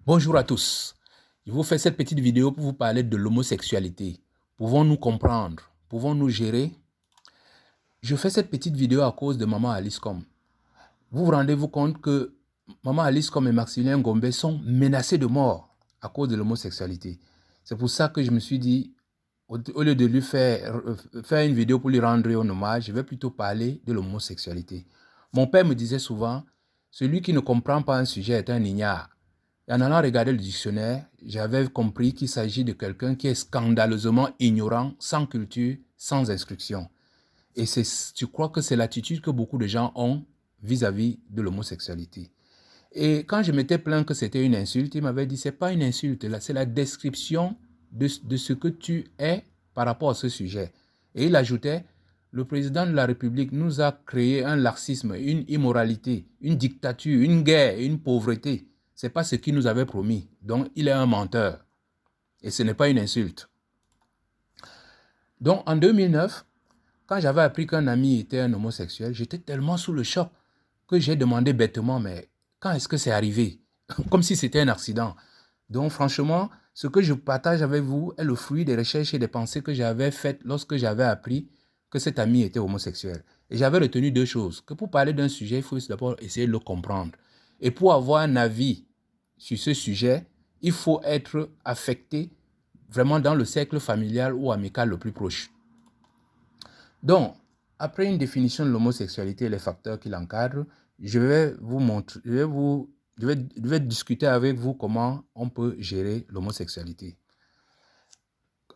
Bonjour à tous. Je vous fais cette petite vidéo pour vous parler de l'homosexualité. Pouvons-nous comprendre? Pouvons-nous gérer? Je fais cette petite vidéo à cause de Maman Alice Com. Vous vous rendez-vous compte que Maman Alice Com et Maximilien Gombe sont menacés de mort à cause de l'homosexualité. C'est pour ça que je me suis dit, au lieu de lui faire une vidéo pour lui rendre un hommage, je vais plutôt parler de l'homosexualité. Mon père me disait souvent, celui qui ne comprend pas un sujet est un ignare. Et en allant regarder le dictionnaire, j'avais compris qu'il s'agit de quelqu'un qui est scandaleusement ignorant, sans culture, sans instruction. Et je crois que c'est l'attitude que beaucoup de gens ont vis-à-vis de l'homosexualité. Et quand je m'étais plaint que c'était une insulte, il m'avait dit, c'est pas une insulte, c'est la description de ce que tu es par rapport à ce sujet. Et il ajoutait, le président de la République nous a créé un laxisme, une immoralité, une dictature, une guerre, une pauvreté. Ce n'est pas ce qu'il nous avait promis. Donc, il est un menteur. Et ce n'est pas une insulte. Donc, en 2009, quand j'avais appris qu'un ami était un homosexuel, j'étais tellement sous le choc que j'ai demandé bêtement, mais quand est-ce que c'est arrivé? Comme si c'était un accident. Donc, franchement, ce que je partage avec vous est le fruit des recherches et des pensées que j'avais faites lorsque j'avais appris que cet ami était homosexuel. Et j'avais retenu deux choses. Que pour parler d'un sujet, il faut d'abord essayer de le comprendre. Et pour avoir un avis sur ce sujet, il faut être affecté vraiment dans le cercle familial ou amical le plus proche. Donc, après une définition de l'homosexualité et les facteurs qui l'encadrent, je vais vous montrer, je vais discuter avec vous comment on peut gérer l'homosexualité.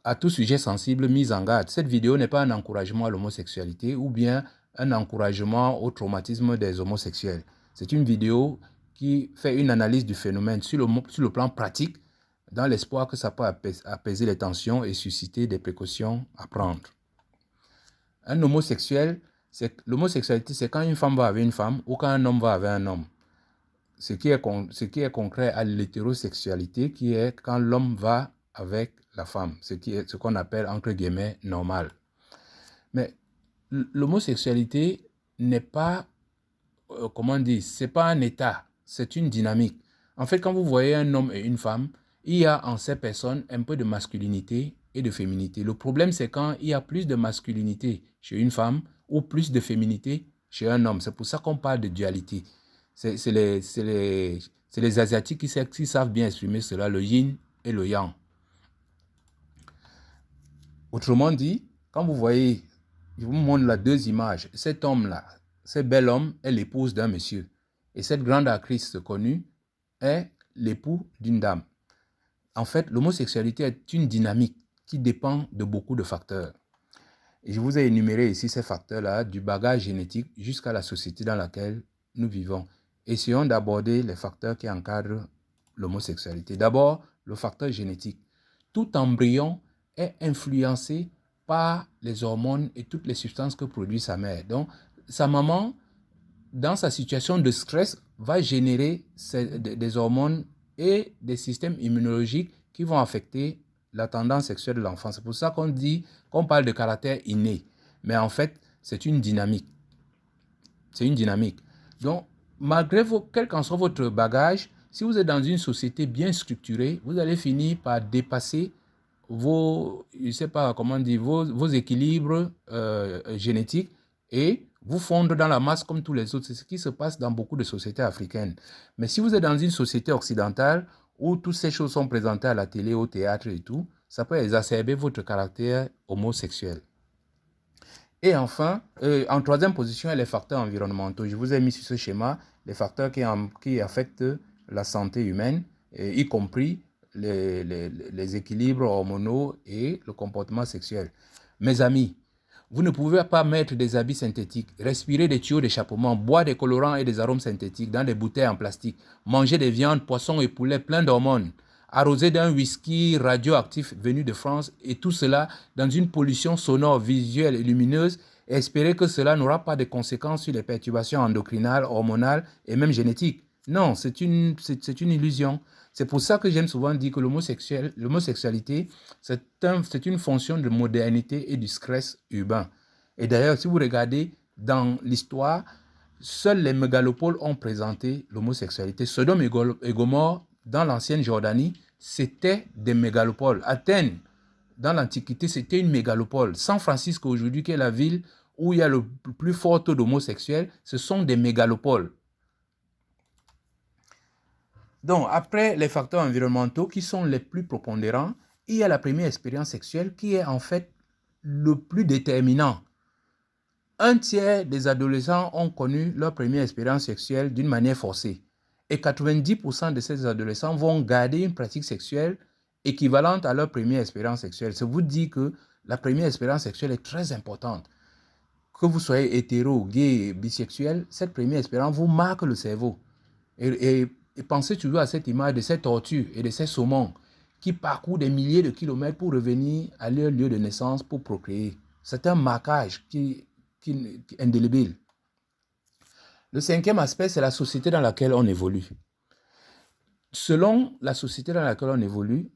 À tout sujet sensible, mise en garde. Cette vidéo n'est pas un encouragement à l'homosexualité ou bien un encouragement au traumatisme des homosexuels. C'est une vidéo qui fait une analyse du phénomène sur le plan pratique, dans l'espoir que ça peut apaiser les tensions et susciter des précautions à prendre. Un homosexuel, l'homosexualité, c'est quand une femme va avec une femme ou quand un homme va avec un homme. Ce qui est concret à l'hétérosexualité, qui est quand l'homme va avec la femme, ce qu'on appelle, entre guillemets, normal. Mais l'homosexualité n'est pas, comment dire, c'est pas un état, c'est une dynamique. En fait, quand vous voyez un homme et une femme, il y a en ces personnes un peu de masculinité et de féminité. Le problème, c'est quand il y a plus de masculinité chez une femme ou plus de féminité chez un homme. C'est pour ça qu'on parle de dualité. C'est les Asiatiques qui savent bien exprimer cela, le yin et le yang. Autrement dit, quand vous voyez, je vous montre les deux images. Cet homme-là, ce bel homme est l'épouse d'un monsieur. Et cette grande actrice connue est l'époux d'une dame. En fait, l'homosexualité est une dynamique qui dépend de beaucoup de facteurs. Et je vous ai énuméré ici ces facteurs-là, du bagage génétique jusqu'à la société dans laquelle nous vivons. Essayons d'aborder les facteurs qui encadrent l'homosexualité. D'abord, le facteur génétique. Tout embryon est influencé par les hormones et toutes les substances que produit sa mère. Donc, sa maman, dans sa situation de stress, va générer des hormones et des systèmes immunologiques qui vont affecter la tendance sexuelle de l'enfant. C'est pour ça qu'on parle de caractère inné. Mais en fait, c'est une dynamique. C'est une dynamique. Donc, quel qu'en soit votre bagage, si vous êtes dans une société bien structurée, vous allez finir par dépasser je sais pas comment dire, vos équilibres génétiques et vous fondre dans la masse comme tous les autres. C'est ce qui se passe dans beaucoup de sociétés africaines. Mais si vous êtes dans une société occidentale où toutes ces choses sont présentées à la télé, au théâtre et tout, ça peut exacerber votre caractère homosexuel. Et enfin, en troisième position, il y a les facteurs environnementaux. Je vous ai mis sur ce schéma les facteurs qui affectent la santé humaine, y compris les équilibres hormonaux et le comportement sexuel. Mes amis, vous ne pouvez pas mettre des habits synthétiques, respirer des tuyaux d'échappement, boire des colorants et des arômes synthétiques dans des bouteilles en plastique, manger des viandes, poissons et poulets pleins d'hormones, arrosé d'un whisky radioactif venu de France, et tout cela dans une pollution sonore, visuelle et lumineuse, et espérer que cela n'aura pas de conséquences sur les perturbations endocrinales, hormonales et même génétiques. Non, c'est une illusion. C'est pour ça que j'aime souvent dire que l'homosexualité, c'est une fonction de modernité et du stress urbain. Et d'ailleurs, si vous regardez dans l'histoire, seuls les mégalopoles ont présenté l'homosexualité. Sodome et Gomorrhe dans l'ancienne Jordanie, c'était des mégalopoles. Athènes, dans l'Antiquité, c'était une mégalopole. San Francisco, aujourd'hui, qui est la ville où il y a le plus fort taux d'homosexuels, ce sont des mégalopoles. Donc, après les facteurs environnementaux qui sont les plus prépondérants, il y a la première expérience sexuelle qui est en fait le plus déterminant. Un tiers des adolescents ont connu leur première expérience sexuelle d'une manière forcée. Et 90% de ces adolescents vont garder une pratique sexuelle équivalente à leur première expérience sexuelle. Ça vous dit que la première expérience sexuelle est très importante. Que vous soyez hétéro, gay, bisexuel, cette première expérience vous marque le cerveau. Et pensez toujours à cette image de ces tortues et de ces saumons qui parcourent des milliers de kilomètres pour revenir à leur lieu de naissance pour procréer. C'est un marquage qui indélébile. Le cinquième aspect, c'est la société dans laquelle on évolue. Selon la société dans laquelle on évolue,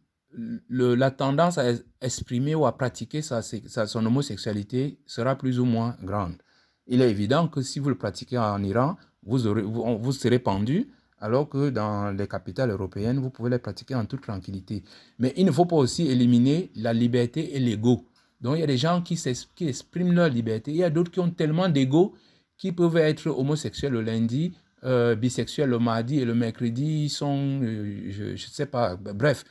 la tendance à exprimer ou à pratiquer son homosexualité sera plus ou moins grande. Il est évident que si vous le pratiquez en Iran, vous serez pendu, alors que dans les capitales européennes, vous pouvez les pratiquer en toute tranquillité. Mais il ne faut pas aussi éliminer la liberté et l'ego. Donc il y a des gens qui expriment leur liberté, il y a d'autres qui ont tellement d'ego qui peuvent être homosexuels le lundi, bisexuels le mardi et le mercredi, ils sont, je ne sais pas, bref.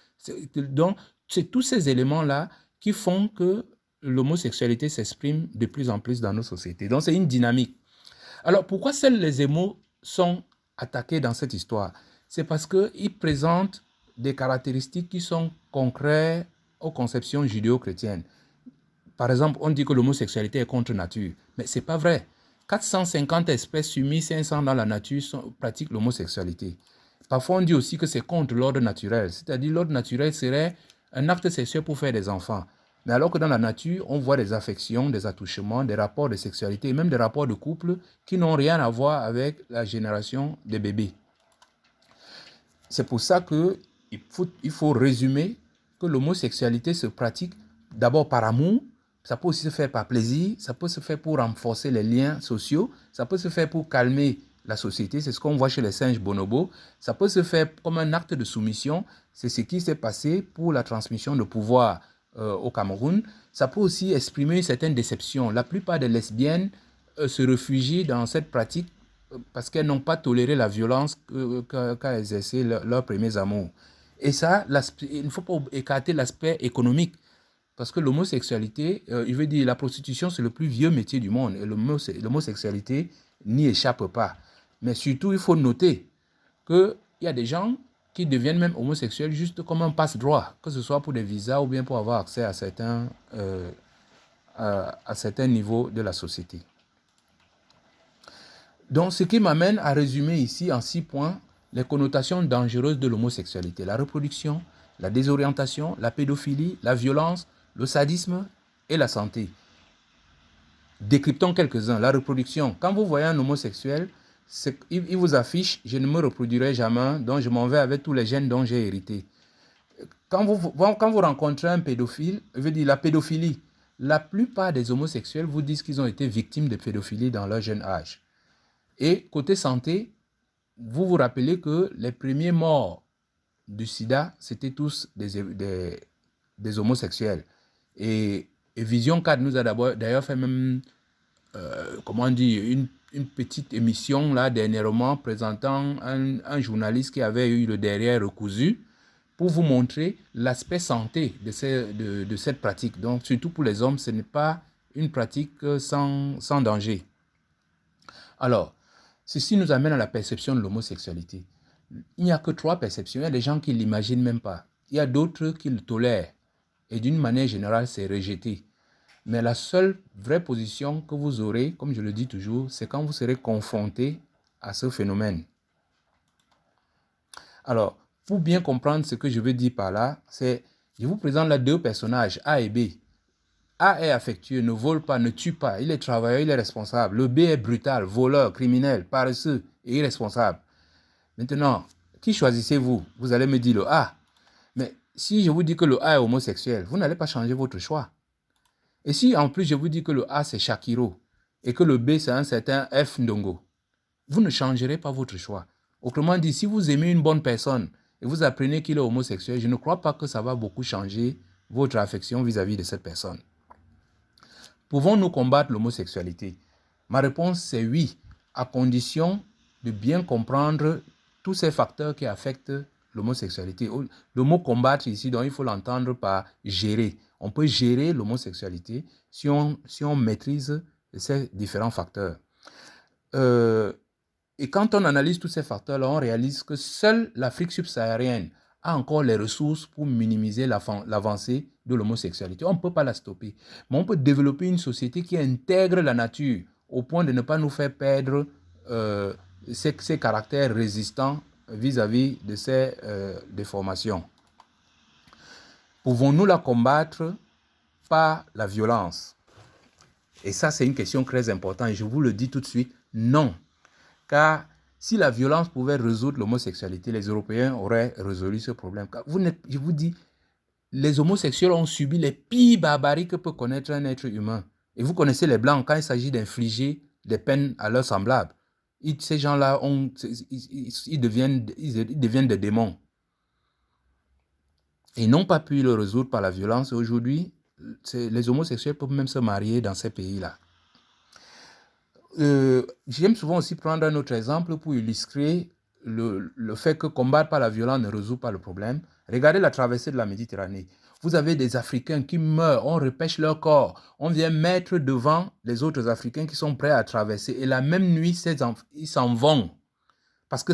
Donc, c'est tous ces éléments-là qui font que l'homosexualité s'exprime de plus en plus dans nos sociétés. Donc, c'est une dynamique. Alors, pourquoi seuls les hémos sont attaqués dans cette histoire? C'est parce qu'ils présentent des caractéristiques qui sont concrètes aux conceptions judéo-chrétiennes. Par exemple, on dit que l'homosexualité est contre nature, mais ce n'est pas vrai. 450 espèces sur 1500 dans la nature pratiquent l'homosexualité. Parfois, on dit aussi que c'est contre l'ordre naturel, c'est-à-dire l'ordre naturel serait un acte sexuel pour faire des enfants. Mais alors que dans la nature, on voit des affections, des attouchements, des rapports de sexualité et même des rapports de couple qui n'ont rien à voir avec la génération des bébés. C'est pour ça qu'il faut résumer que l'homosexualité se pratique d'abord par amour. Ça peut aussi se faire par plaisir, ça peut se faire pour renforcer les liens sociaux, ça peut se faire pour calmer la société, c'est ce qu'on voit chez les singes bonobos, ça peut se faire comme un acte de soumission, c'est ce qui s'est passé pour la transmission de pouvoir au Cameroun. Ça peut aussi exprimer une certaine déception. La plupart des lesbiennes se réfugient dans cette pratique parce qu'elles n'ont pas toléré la violence qu'a exercé leurs premiers amours. Et ça, il ne faut pas écarter l'aspect économique. Parce que l'homosexualité, il veut dire la prostitution, c'est le plus vieux métier du monde. Et l'homosexualité n'y échappe pas. Mais surtout, il faut noter qu'il y a des gens qui deviennent même homosexuels juste comme un passe-droit, que ce soit pour des visas ou bien pour avoir accès à certains niveaux de la société. Donc, ce qui m'amène à résumer ici en 6 points les connotations dangereuses de l'homosexualité. La reproduction, la désorientation, la pédophilie, la violence, le sadisme et la santé. Décryptons quelques-uns. La reproduction. Quand vous voyez un homosexuel, il vous affiche « je ne me reproduirai jamais, donc je m'en vais avec tous les gènes dont j'ai hérité ». Quand vous rencontrez un pédophile, je veux dire la pédophilie, la plupart des homosexuels vous disent qu'ils ont été victimes de pédophilie dans leur jeune âge. Et côté santé, vous vous rappelez que les premiers morts du sida, c'était tous des homosexuels. Et Vision 4 nous a d'ailleurs fait même, une petite émission là dernièrement présentant un journaliste qui avait eu le derrière recousu pour vous montrer l'aspect santé de cette pratique. Donc, surtout pour les hommes, ce n'est pas une pratique sans danger. Alors, ceci nous amène à la perception de l'homosexualité. Il n'y a que 3 perceptions. Il y a des gens qui ne l'imaginent même pas. Il y a d'autres qui le tolèrent. Et d'une manière générale, c'est rejeté. Mais la seule vraie position que vous aurez, comme je le dis toujours, c'est quand vous serez confronté à ce phénomène. Alors, pour bien comprendre ce que je veux dire par là, je vous présente là 2 personnages, A et B. A est affectueux, ne vole pas, ne tue pas, il est travailleur, il est responsable. Le B est brutal, voleur, criminel, paresseux et irresponsable. Maintenant, qui choisissez-vous? Vous allez me dire le A. Mais si je vous dis que le A est homosexuel, vous n'allez pas changer votre choix. Et si en plus je vous dis que le A c'est Shakiro et que le B c'est un certain F Ndongo, vous ne changerez pas votre choix. Autrement dit, si vous aimez une bonne personne et vous apprenez qu'il est homosexuel, je ne crois pas que ça va beaucoup changer votre affection vis-à-vis de cette personne. Pouvons-nous combattre l'homosexualité? Ma réponse c'est oui, à condition de bien comprendre tous ces facteurs qui affectent l'homosexualité. Le mot combattre ici, donc il faut l'entendre par gérer. On peut gérer l'homosexualité si on maîtrise ces différents facteurs. Et quand on analyse tous ces facteurs-là, on réalise que seule l'Afrique subsaharienne a encore les ressources pour minimiser l'avancée de l'homosexualité. On ne peut pas la stopper, mais on peut développer une société qui intègre la nature au point de ne pas nous faire perdre ses caractères résistants vis-à-vis de ces déformations. Pouvons-nous la combattre par la violence? Et ça, c'est une question très importante. Et je vous le dis tout de suite, non. Car si la violence pouvait résoudre l'homosexualité, les Européens auraient résolu ce problème. Car je vous dis, les homosexuels ont subi les pires barbaries que peut connaître un être humain. Et vous connaissez les Blancs, quand il s'agit d'infliger des peines à leurs semblables. Ces gens-là, ils deviennent des démons. Ils n'ont pas pu le résoudre par la violence. Aujourd'hui, les homosexuels peuvent même se marier dans ces pays-là. J'aime souvent aussi prendre un autre exemple pour illustrer le fait que combattre par la violence ne résout pas le problème. Regardez la traversée de la Méditerranée. Vous avez des Africains qui meurent, on repêche leur corps, on vient mettre devant les autres Africains qui sont prêts à traverser. Et la même nuit, ils s'en vont. Parce que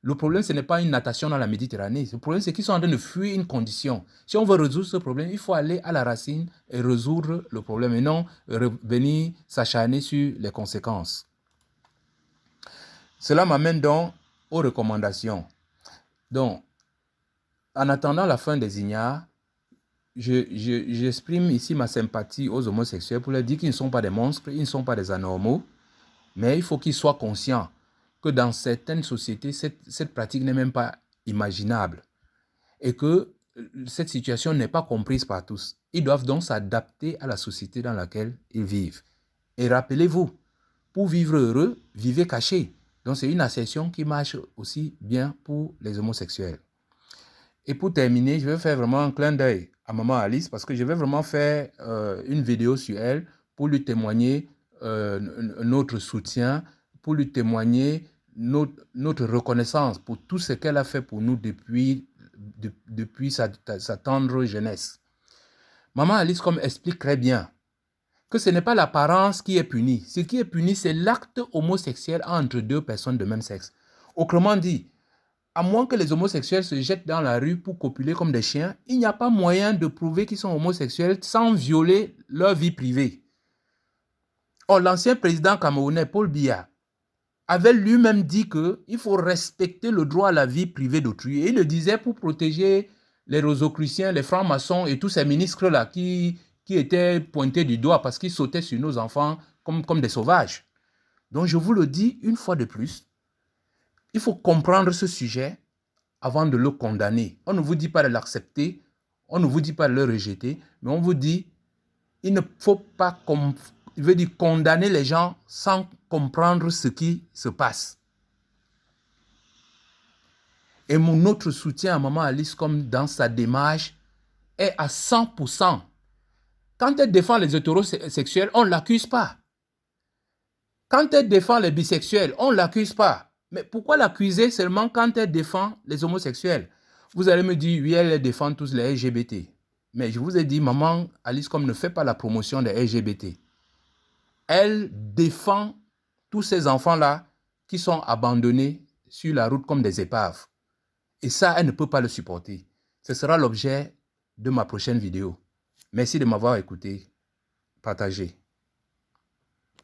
le problème, ce n'est pas une natation dans la Méditerranée. Le problème, c'est qu'ils sont en train de fuir une condition. Si on veut résoudre ce problème, il faut aller à la racine et résoudre le problème et non venir s'acharner sur les conséquences. Cela m'amène donc aux recommandations. Donc, en attendant la fin des ignares, j'exprime ici ma sympathie aux homosexuels pour leur dire qu'ils ne sont pas des monstres, ils ne sont pas des anormaux, mais il faut qu'ils soient conscients que dans certaines sociétés, cette pratique n'est même pas imaginable et que cette situation n'est pas comprise par tous. Ils doivent donc s'adapter à la société dans laquelle ils vivent. Et rappelez-vous, pour vivre heureux, vivez cachés. Donc c'est une assertion qui marche aussi bien pour les homosexuels. Et pour terminer, je vais faire vraiment un clin d'œil à Maman Alice parce que je vais vraiment faire une vidéo sur elle pour lui témoigner notre soutien, pour lui témoigner notre reconnaissance pour tout ce qu'elle a fait pour nous depuis sa tendre jeunesse. Maman Alice, comme explique très bien, que ce n'est pas l'apparence qui est punie. Ce qui est puni, c'est l'acte homosexuel entre deux personnes de même sexe. Autrement dit, à moins que les homosexuels se jettent dans la rue pour copuler comme des chiens, il n'y a pas moyen de prouver qu'ils sont homosexuels sans violer leur vie privée. Or, l'ancien président camerounais, Paul Biya, avait lui-même dit qu'il faut respecter le droit à la vie privée d'autrui. Et il le disait pour protéger les rosicruciens, les francs-maçons et tous ces ministres-là qui étaient pointés du doigt parce qu'ils sautaient sur nos enfants comme des sauvages. Donc je vous le dis une fois de plus, il faut comprendre ce sujet avant de le condamner. On ne vous dit pas de l'accepter, on ne vous dit pas de le rejeter, mais on vous dit il ne faut pas condamner les gens sans comprendre ce qui se passe. Et notre soutien à Maman Alice, comme dans sa démarche, est à 100%. Quand elle défend les hétérosexuels, on ne l'accuse pas. Quand elle défend les bisexuels, on ne l'accuse pas. Mais pourquoi l'accuser seulement quand elle défend les homosexuels? Vous allez me dire, oui, elle défend tous les LGBT. Mais je vous ai dit, Maman Alice comme ne fait pas la promotion des LGBT. Elle défend tous ces enfants-là qui sont abandonnés sur la route comme des épaves. Et ça, elle ne peut pas le supporter. Ce sera l'objet de ma prochaine vidéo. Merci de m'avoir écouté. Partagez.